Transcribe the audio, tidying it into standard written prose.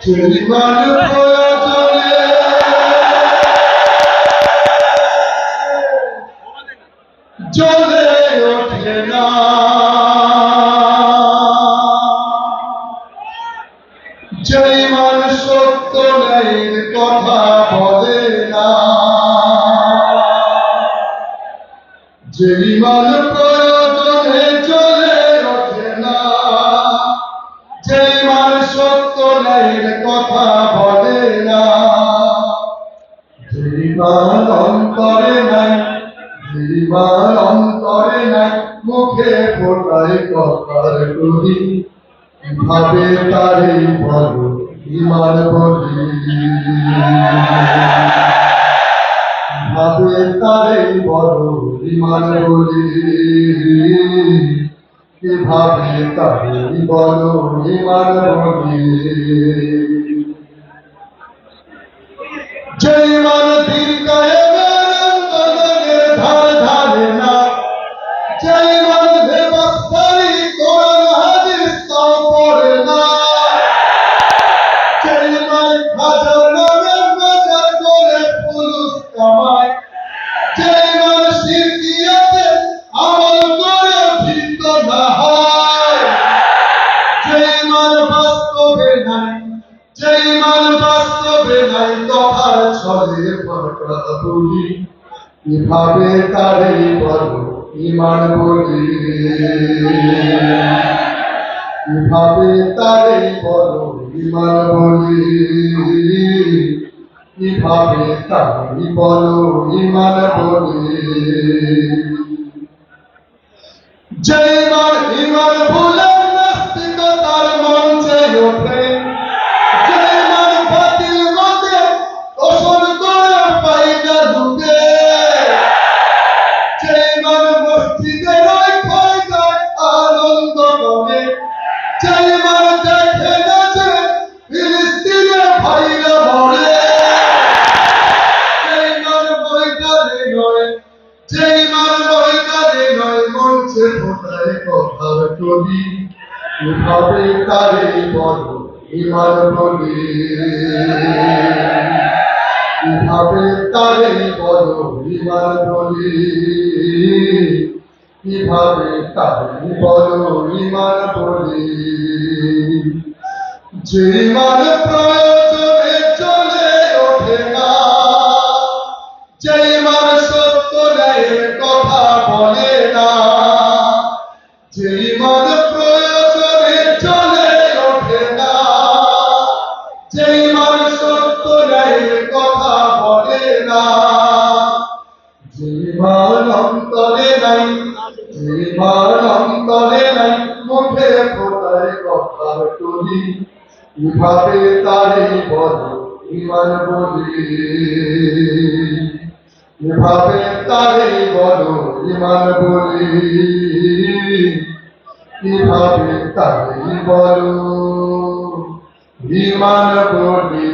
জীবন প্রয়োজনে জ্বলে ওঠে না, যেই মানুষ সত্য ন্যায়ের কথা বলে না, যেই মানুষ প্রয়োজনে জ্বলে ওঠে না, যেই মানুষ সত্য ন্যায়ের কথা বলে না, যেই মান অন্তরে নাই, যেই মান অন্তরে নাই, মুখে ফোটায় কথার করি, ভাবে তারে বলো ইমান বলি, ভাবে তারে বলো ইমান বলি, কিভাবে তারে বলো ইমান বলি। যেই মান দীর্ঘায়নের আন্দোলনের ধার ধারে না, যেই মান দেবস্থারী কোরআন হাদিস তাও পড়ে না, যেই মান খাজানার বাজার করে ফুলুস কামায়, যেই মান শিরকিয়াতে আমল করে ভীত না হয়, যেই মান বাস্তবে নাই, যেই মান বাস্তবে নাই, কথা ছলে ফাঁকা বলি, কিভাবে তারে বলো ইমান বলি, কিভাবে তারে বলো ইমান বলি, কিভাবে তারে বলো ইমান বলি। যেই মান ইমান ভুলে নাস্তিকতার মঞ্চে ওঠে, যেই মান বাতিল মতে ওষুধ করে পাইকা ঢুকে, যেই মান মসজিদে রক্ষায় যায় আনন্দ করে, যেই মান দেখে না যে ফিলিস্তিনে ভাইরা মরে, যেই মান ময়দানে নয়, যেই মান ময়দানে নয়, মঞ্চে ফোটায় কথার কলি, কিভাবে তারে বলো ইমান বলি, কিভাবে তারে বলো ইমান বলি, কিভাবে তারে বলো ইমান বলি। যে মান প্রয়োজনে চলে ওঠে না, যেই মান সত্য ন্যায়ের কথা বলে না, যেই মান প্রয়োজনে চলে ওঠে না, যেই মান সত্য ন্যায়ের কথা বলে না, যেই মান অন্তরে নাই, যেই মান অন্তরে নাই, মুখে ফোটায় কথার কলি, কিভাবে তারে বলো ইমান বলি, কিভাবে তারে বলো ইমান বলি, কিভাবে তারে বলো ইমান বলি।